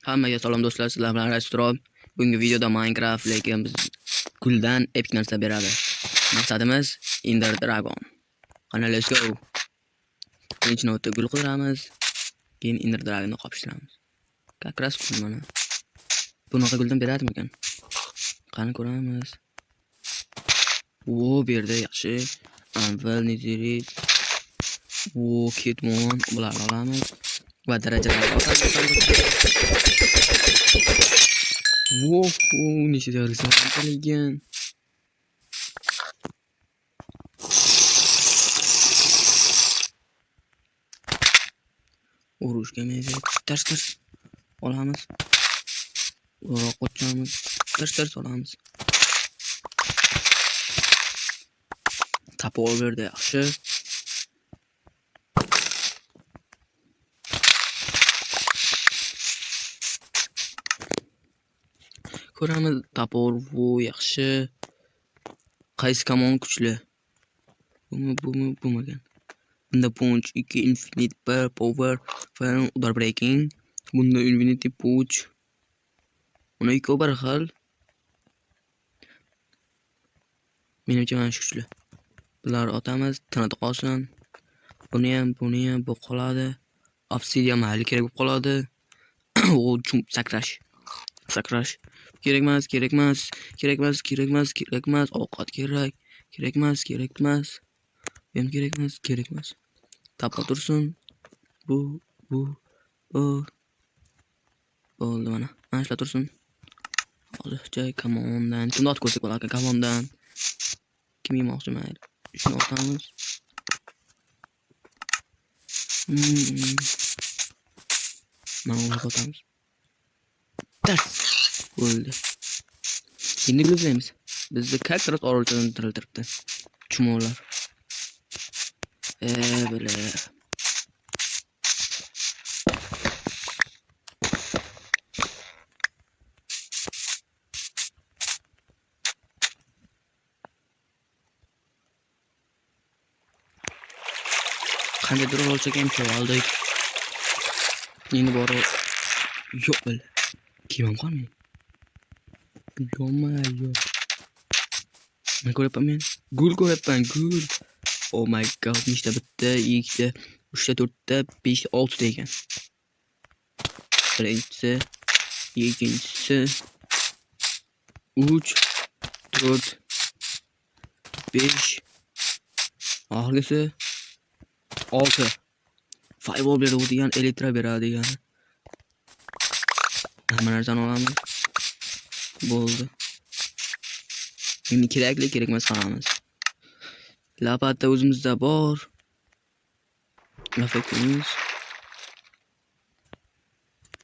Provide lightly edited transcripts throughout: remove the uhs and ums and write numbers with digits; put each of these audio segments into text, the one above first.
Hammaga salom do'stlar, sizlar bilan Rasturov. Bugungi videoda Minecraft lekin biz guldan epik narsa beradi. Maqsadimiz Ender Dragon. Qani let's go. Birinchi navbatda gul qilamiz, keyin Ender Dragonni qopishtiramiz. Как раз gul mana. Bunaqa guldan beradimikan? Qani ko'ramiz. O, berdi, yaxshi. Anvil, Nizirit. O, Ketmon, bularni olamiz. Va darajalarni olamiz. Wow, necha darajasi qilgan. Urushga mezak tars olamiz. Uroq qo'chamiz. Tars olamiz. Tapol berdi, yaxshi. Ko'ramiz, tapol bu yaxshi. Qaysi kamon kuchli? Bumagan. Bunda punch 2 infinite power falan udar breaking. Bunda infinity punch. Uni ikki bir xil. Menimcha mana shu kuchli. Bular otamiz, tanada qolsin. Buni ham bu qoladi. Obsidian mahali kerak bo'lib qoladi. O sakrash. Kerak emas. Ovqat kerak emas. Ham kerak emas. Tapa tursin. Bu. Bo'ldi mana. Mana shular tursin. Hozircha kamondan. Shuni ot ko'rsak bo'lar ekan kamondan. Kim yemoqchi mayli. Shuni otamiz. Mana uni otamiz. Tars. Bo'ldi. Endi bilamiz. Bizni как раз orolchadan tiriltiribdi. Chumollar. Böyle. Qandaydir orolchaga ham kelib oldik. Endi bori yo'q böyle. Kimam qolmaydi. Yo'q. Ne ko'ryapman men? Gul ko'ryapman, gul. Oh my god, nechta bitta, ikkita, 3 ta, 4 ta, 5 ta, 6 ta ekan. Birinchisi, ikkinchisi, 3, 4, 5, oxirgisi 6. Fireball beradigan, elektro beradigan. Hamma narsani olamiz. Bo'ldi. Endi kerak emas qilamiz. Lapata o'zimizda bor. Lafakimiz.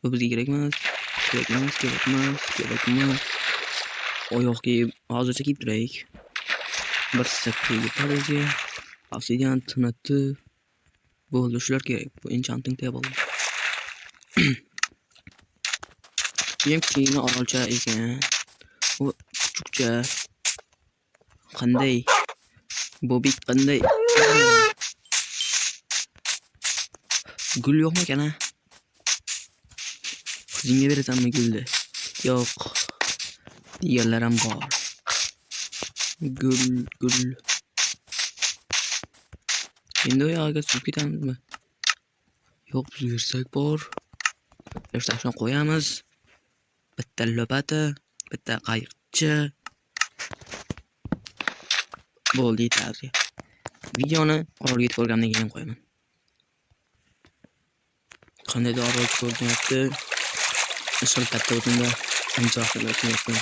Bu bizga kerak emas. Oyoqga hozircha kiyib turaylik. Bir sakkiz parizga. Obsidian tinati. Bo'ldi, shular kerak. Bu enchanting table. Ham kichkina orolcha ekan. Bu kuchukcha. Qanday? Bobik qanday? Gul yo'qmi kana? Qizingga berasanmi gulni? Yo'q. Diğerlar ham bor. Gul. Endi u yoqqa suzib ketamizmi? Yo'q, biz yursak bor. Shuni qo'yamiz. Bitta lopata, bitta qayiqcha. Bo'ldi, yetarli. Videoni orolga yetib olgandan keyin qo'yaman. Qandaydir orol ko'rinyapti. Ishol katta o'zimda anchoqlayapman.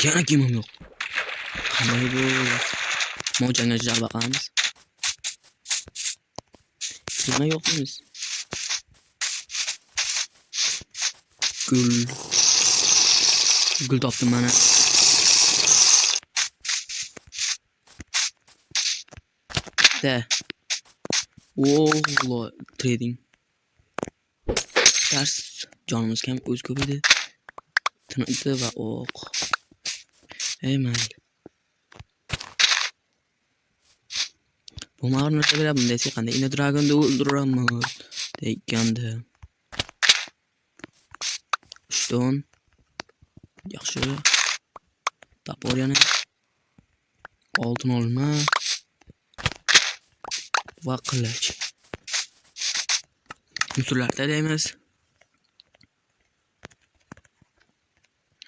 Yana kimim yo'q. Qanday bu? Mojanga jalba qilamiz. Nima yo'qmiz? Gul topdim mana. Trading. Ters canımız kam o'z ko'paydi. Tinadi va o'q. Mayli. Bu ma'lum narsa beradi desek qanday Ender Dragonni o'ldiraman deganda. Piston. Yaxshi. Topor yana. Oltin olma. Va qilich. Unsurlar taylaymiz.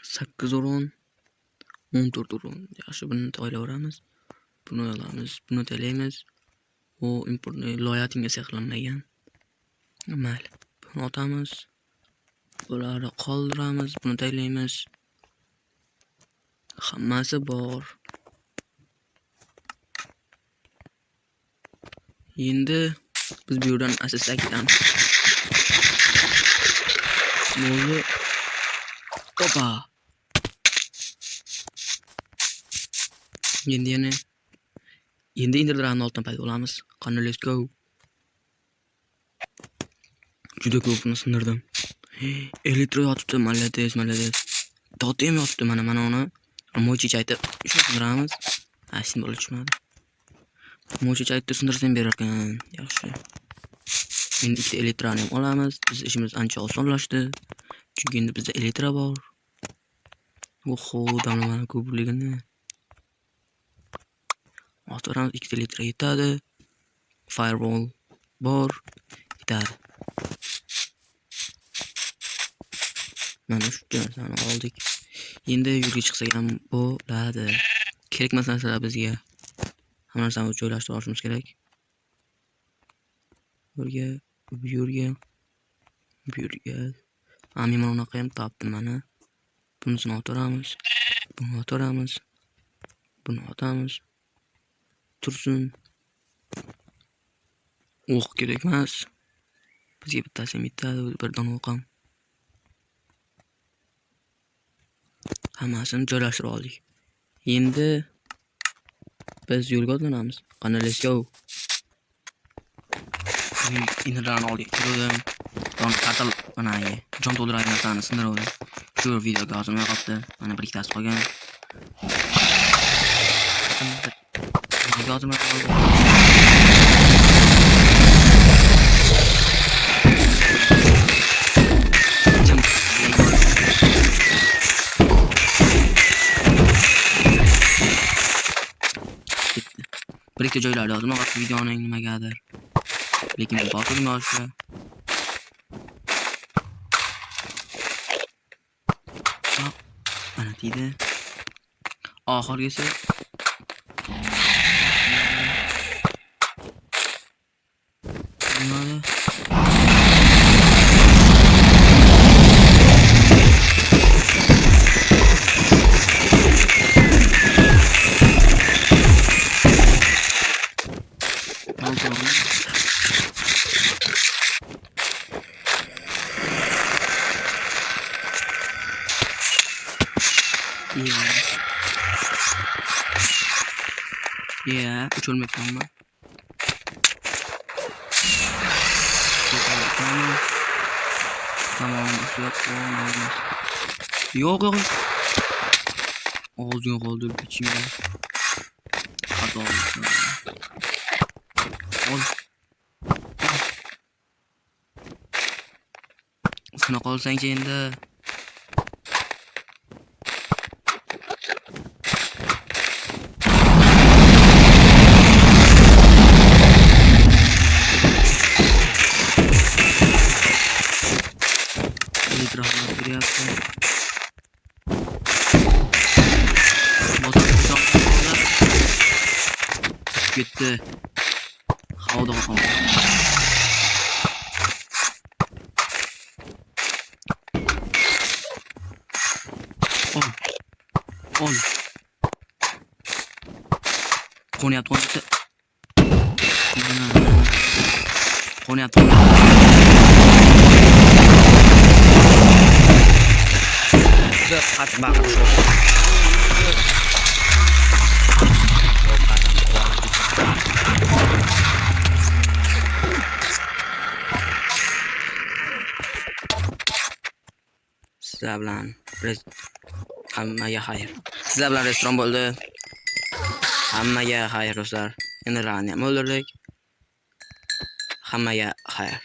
8 o'rin. 14 o'rin. Yaxshi, buni taylayveramiz. Buni olamiz. Buni taylaymiz. O importni loyatinga saqlanmagan. Mayli. Buni otamiz. Bularni qoldiramiz. Buni taylaymiz. Hammasi bor. Endi biz bu yerdan asosiy ketamiz. Bo'ldi. Opa. Endi indirlarni oltin paydo olamiz. Qani, let's go. Juda ko'pni sindirdim. Elektro yotibdi, malades. Totem yotibdi, mana uni. Mo'chicha aytib, shuni sindiramiz. Simbol tushmadi. Mo'chicha aytib sindirsam berar ekan. Yaxshi. Endi ikkita elektrani ham olamiz. Biz ishimiz ancha osonlashdi. Chunki endi bizda elektro bor. Oho, damlamani ko'pligini. Otaramiz, ikkita elektro yetadi. Firewall bor. Yetadi. Mana shu narsani oldik. Endi yo'lga chiqsak ham bo'ladi. Kerakmas narsalar bizga. Hamma narsani joylashtirib olishimiz kerak. Bu yerga. Men unaqa ham topdim mana. Bunisini otaramiz. Buni otamiz. Tursin. Kerakmas. Bizga bittasi ham yetadi, bir dona o'q ham. Hammasini joylashtirib oldik. Endi biz yo'lga otlanamiz. Qani, let's go. Indirlarni oldik. Kirdim. Qatal mana jon to'ldiradigan narsani sindirdim. Shu videoga yozilmay qolibdi. Mana bir ikkitasi qolgan. Yozilmay qoldi. Bir ikki joylarda yozilmay qolibdi videoning nimagadir. Lekin bostirdim yoshga. Mana deydi. Oxirgisi nima? Ya, uçulmayapman. Tamam, yo'q. Og'zini qoldirib ichingga. Xato ol. Shuna qolsang-chi endi. Gitti. Havada kaldı. Ol. Konyapti. Hadi bak. Sizlar bilan hammaga xayr. Sizlar bilan restoran bo'ldi. Hammaga xayr do'stlar. Endi rani ham o'ldirdik. Hammaga xayr.